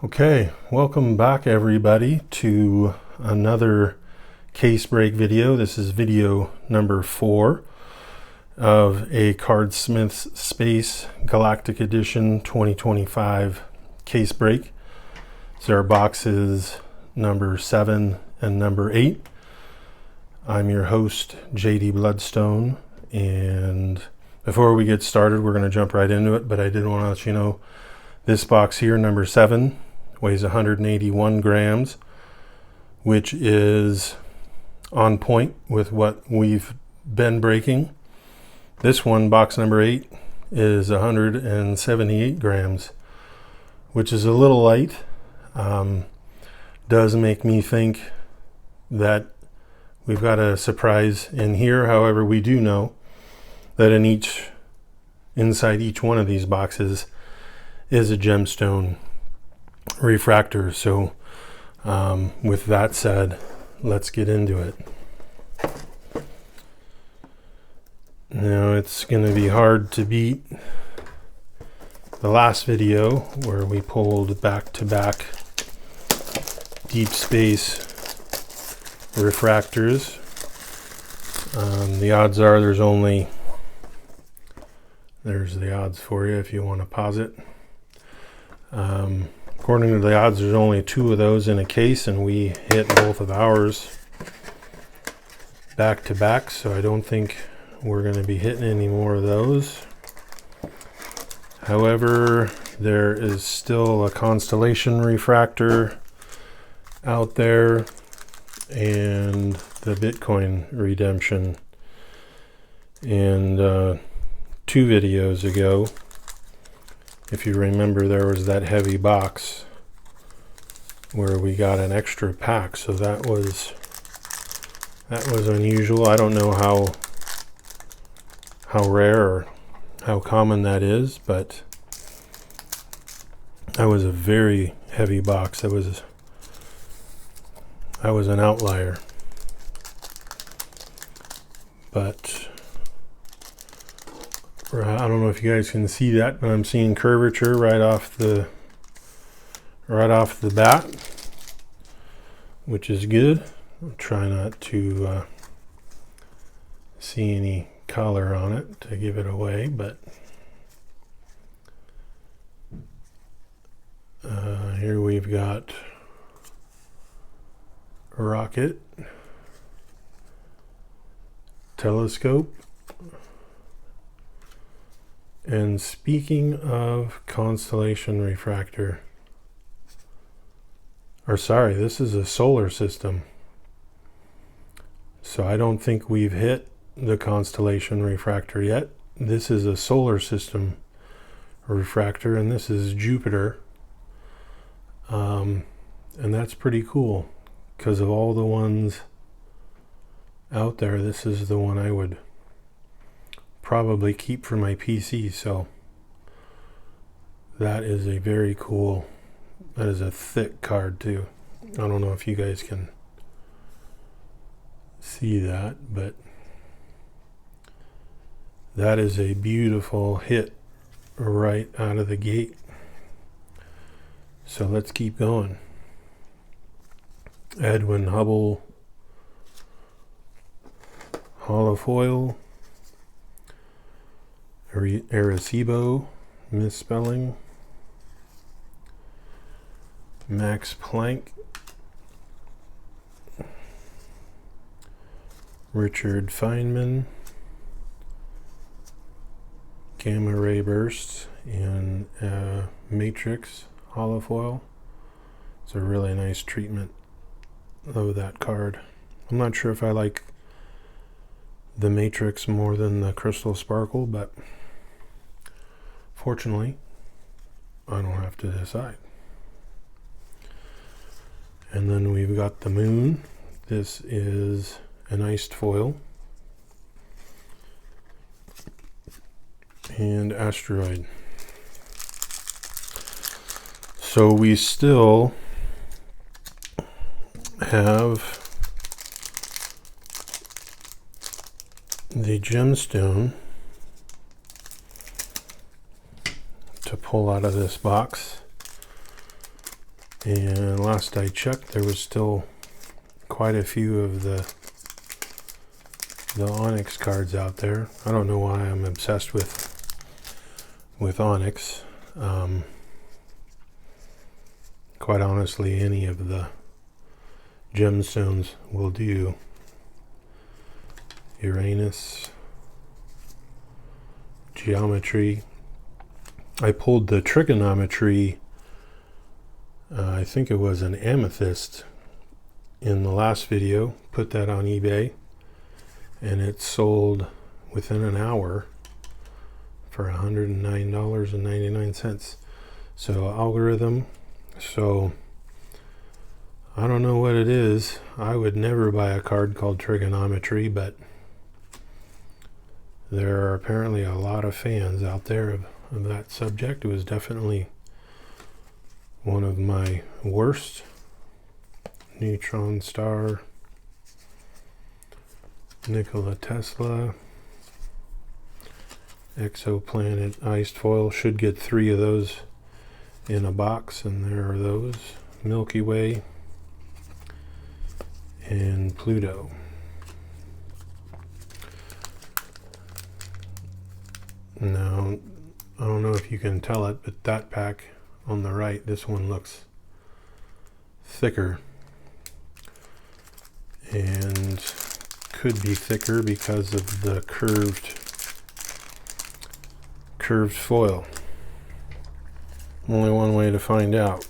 Okay, welcome back everybody to another case break video. This is video number 4 of a Cardsmiths Space Galactic Edition 2025 case break. So our boxes number 7 and number 8. I'm your host, JD Bloodstone, and before we get started, we're going to jump right into it, but I did want to let you know this box here, number 7, weighs 181 grams, which is on point with what we've been breaking. This one, box number 8, is 178 grams, which is a little light. Does make me think that we've got a surprise in here. However, we do know that inside each one of these boxes is a gemstone refractor. So with that said, let's get into it. Now it's going to be hard to beat the last video where we pulled back-to-back deep space refractors. The odds are there's the odds for you if you want to pause it. According to the odds, there's only 2 of those in a case, and we hit both of ours back to back, so I don't think we're going to be hitting any more of those. However, there is still a constellation refractor out there and the Bitcoin redemption. And 2 videos ago, if you remember, there was that heavy box where we got an extra pack, so that was unusual. I don't know how rare or how common that is, but that was a very heavy box. That was an outlier. But I don't know if you guys can see that, but I'm seeing curvature right off the bat, which is good. I'll try not to see any color on it to give it away, but here we've got a rocket, telescope. And speaking of constellation refractor, this is a solar system. So I don't think we've hit the constellation refractor yet. This is a solar system refractor, and this is Jupiter. And that's pretty cool, because of all the ones out there, this is the one I would probably keep for my PC. So that is a very cool, that is a thick card too. I don't know if you guys can see that, but that is a beautiful hit right out of the gate. So let's keep going. Edwin Hubble Holofoil, Arecibo, misspelling, Max Planck, Richard Feynman, gamma ray bursts in matrix holofoil. It's a really nice treatment of that card. I'm not sure if I like the matrix more than the crystal sparkle, but fortunately I don't have to decide. And then we've got the moon. This is an iced foil. And asteroid. So we still have the gemstone to pull out of this box. And last I checked, there was still quite a few of the Onyx cards out there. I don't know why I'm obsessed with Onyx. Quite honestly, any of the gemstones will do. Uranus, geometry. I pulled the trigonometry, I think it was an amethyst in the last video, put that on eBay, and it sold within an hour for $109.99. So algorithm, so I don't know what it is. I would never buy a card called trigonometry, but there are apparently a lot of fans out there of that subject. It was definitely one of my worst. Neutron star, Nikola Tesla, exoplanet iced foil. Should get 3 of those in a box, and there are those. Milky Way and Pluto. Now, I don't know if you can tell it, but that pack on the right, this one looks thicker, and could be thicker because of the curved foil. Only one way to find out.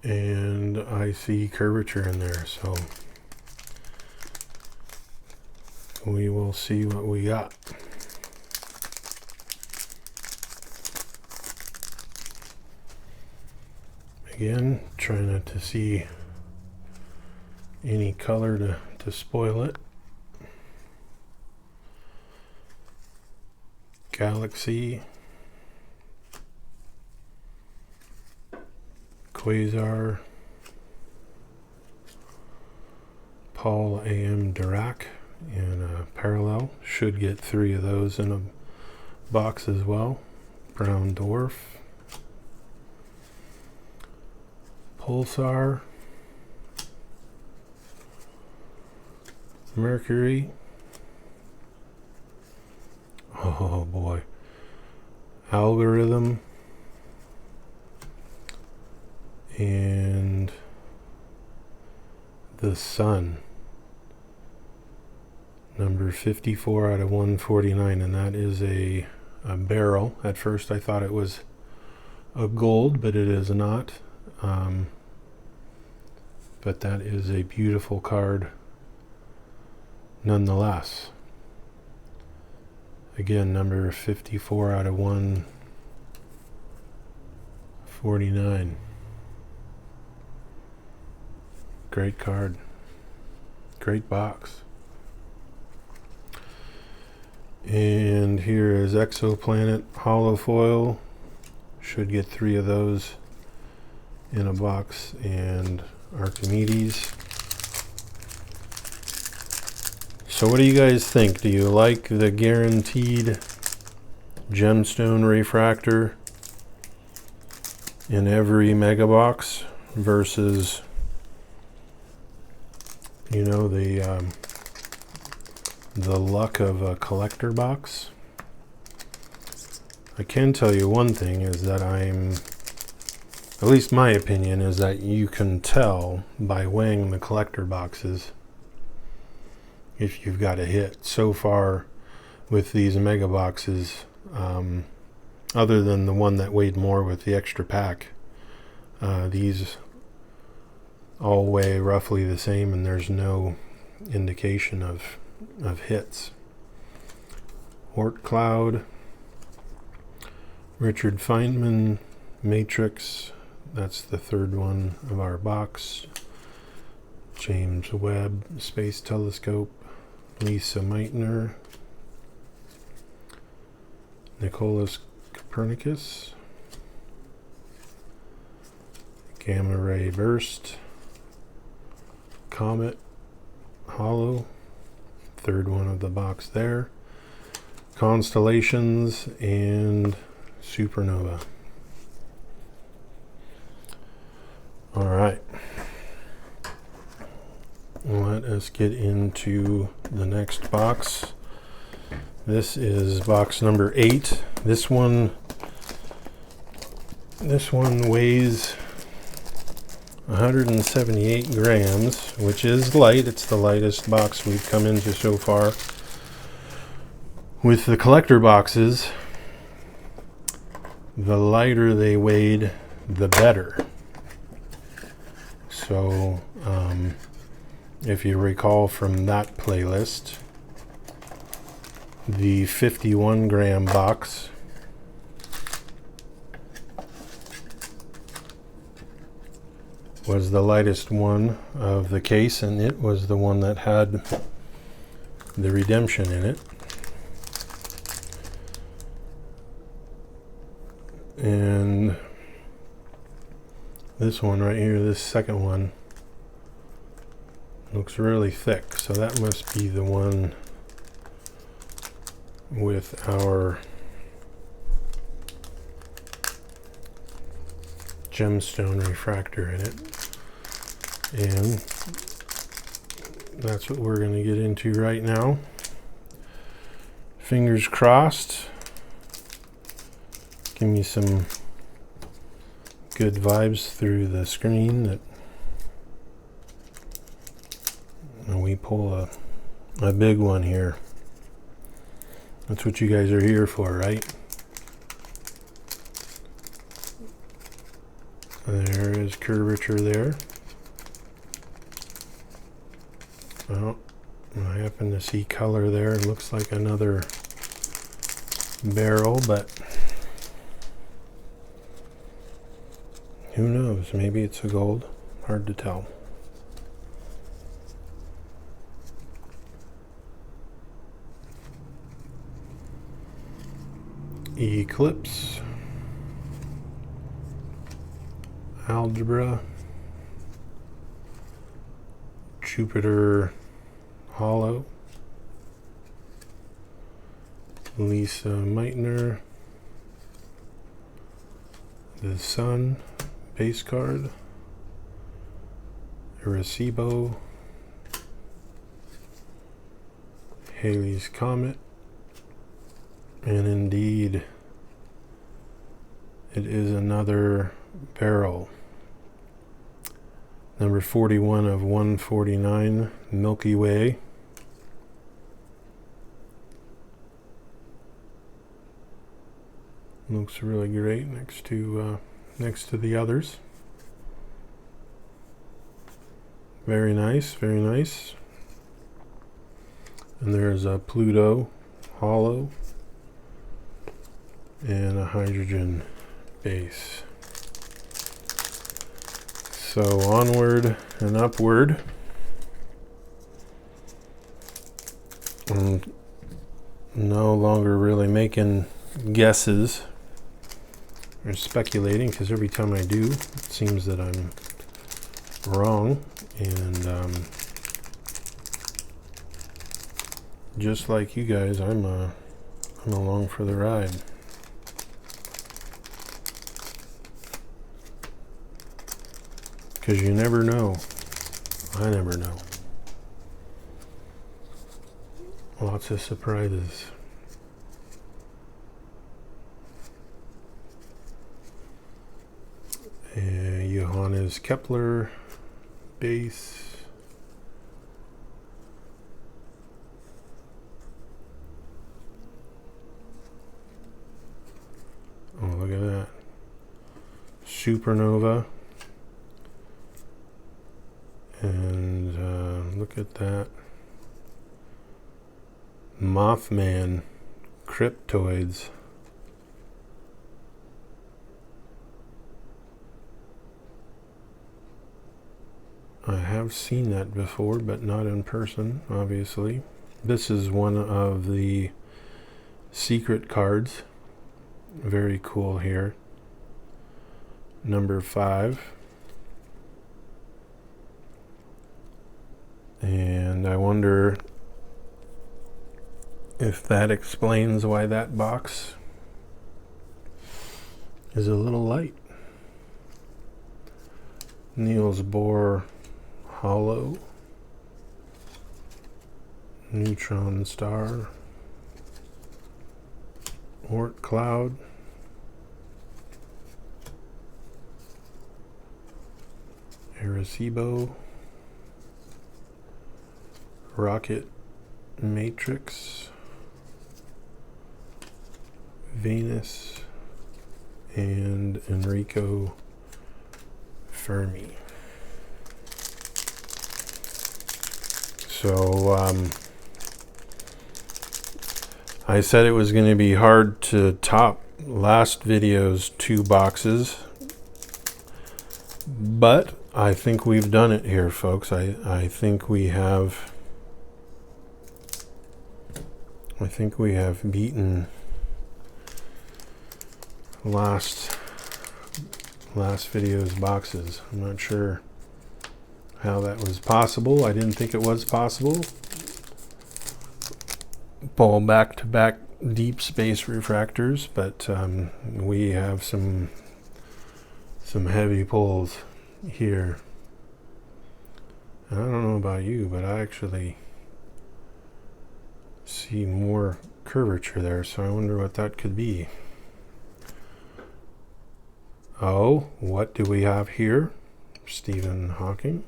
And I see curvature in there, so we will see what we got. Again, try not to see any color to spoil it. Galaxy, Quasar, Paul A.M. Dirac in a parallel. Should get 3 of those in a box as well. Brown dwarf, Pulsar, Mercury. Oh boy. Algorithm and the Sun. Number 54 out of 149, and that is a Beryl. At first I thought it was a gold, but it is not. But that is a beautiful card nonetheless. Again, number 54 out of 149. Great card. Great box. And here is exoplanet holofoil. Should get 3 of those in a box. And Archimedes. So what do you guys think? Do you like the guaranteed gemstone refractor in every mega box versus, you know, the luck of a collector box? I can tell you one thing is that at least my opinion is that you can tell by weighing the collector boxes if you've got a hit. So far with these mega boxes, other than the one that weighed more with the extra pack, these all weigh roughly the same, and there's no indication of hits. Oort Cloud, Richard Feynman Matrix, that's the 3rd one of our box. James Webb Space Telescope, Lisa Meitner, Nicolaus Copernicus, Gamma Ray Burst, Comet Hollow, 3rd one of the box there. constellations, and supernova. All right. Let us get into the next box. This is box number 8. This one weighs 178 grams, which is light. It's the lightest box we've come into so far. With the collector boxes, the lighter they weighed, the better. So, if you recall from that playlist, the 51 gram box was the lightest one of the case, and it was the one that had the redemption in it. And this one right here, this second one, looks really thick, so that must be the one with our gemstone refractor in it. And that's what we're going to get into right now. Fingers crossed. Give me some good vibes through the screen that we pull a big one here. That's what you guys are here for, right? There is curvature there. Oh, I happen to see color there. It looks like another Beryl, but who knows? Maybe it's a gold. Hard to tell. Eclipse, Algebra, Jupiter Hollow, Lisa Meitner, the Sun base card, Arecibo, Halley's Comet, and indeed it is another Beryl. Number 41 of 149, Milky Way. Looks really great next to the others. Very nice, very nice. And there's a Pluto Hollow and a hydrogen base. So onward and upward. I'm no longer really making guesses or speculating, because every time I do, it seems that I'm wrong. And just like you guys, I'm along for the ride. Because you never know. I never know. Lots of surprises. Johannes Kepler base. Oh, look at that. Supernova. And look at that. Mothman Cryptoids. I have seen that before, but not in person, obviously. This is one of the secret cards. Very cool here. Number 5. And I wonder if that explains why that box is a little light. Niels Bohr Hollow, Neutron Star, Oort Cloud, Arecibo, Rocket Matrix, Venus, and Enrico Fermi. So I said it was going to be hard to top last video's 2 boxes, but I think we've done it here, folks. I think we have beaten last video's boxes. I'm not sure how that was possible. I didn't think it was possible. Pull back-to-back deep space refractors, but we have some heavy pulls here. I don't know about you, but I actually see more curvature there, so I wonder what that could be. Oh, what do we have here? Stephen Hawking.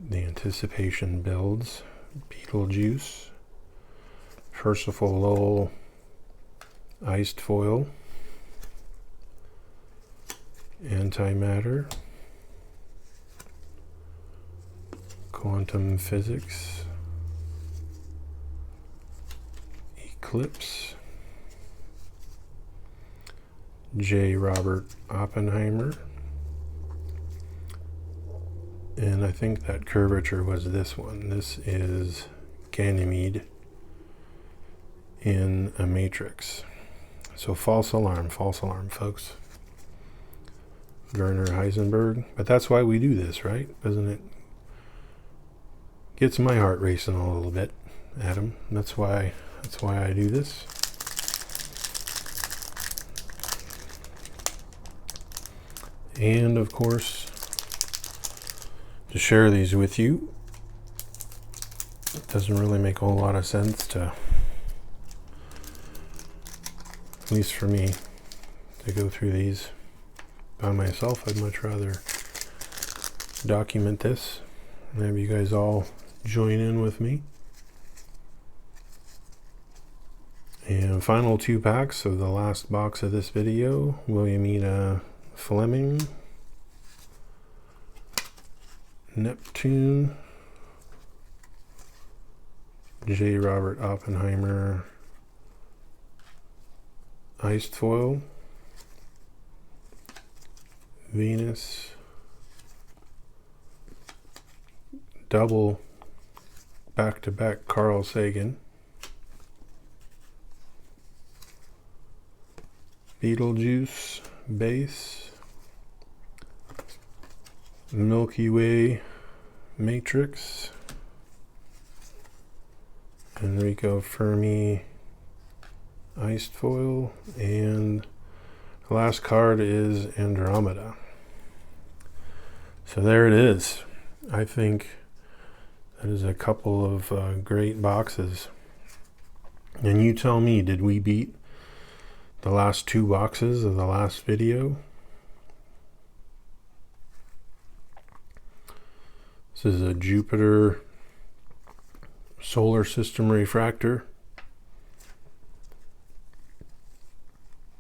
The Anticipation builds. Beetlejuice. Percival Lowell Iced Foil. Antimatter. Quantum Physics. Eclipse. J. Robert Oppenheimer. And I think that curvature was this one. This is Ganymede in a matrix. So false alarm, folks. Werner Heisenberg. But that's why we do this, right? Doesn't it? Gets my heart racing a little bit, Adam. That's why I do this. And of course, to share these with you. It doesn't really make a whole lot of sense to, at least for me, to go through these by myself. I'd much rather document this and have you guys all join in with me. And final 2 packs of the last box of this video. Williamina Fleming, Neptune, J. Robert Oppenheimer Iced Foil, Venus, double back-to-back Carl Sagan, Beetlejuice base, Milky Way matrix, Enrico Fermi iced foil, and the last card is Andromeda. So there it is. I think that is a couple of great boxes. And you tell me, did we beat the last 2 boxes of the last video? This is a Jupiter Solar System Refractor.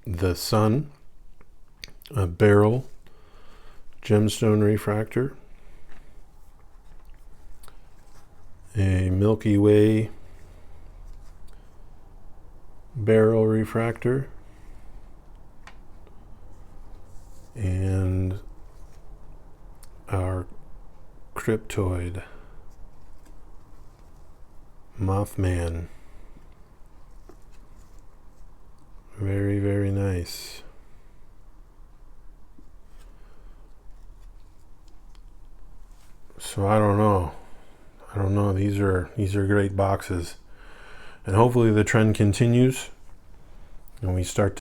The Sun, a Beryl Gemstone Refractor, a Milky Way Beryl Refractor, and our Cryptoid Mothman. Very, very nice. So I don't know. I don't know. These are great boxes, and hopefully the trend continues and we start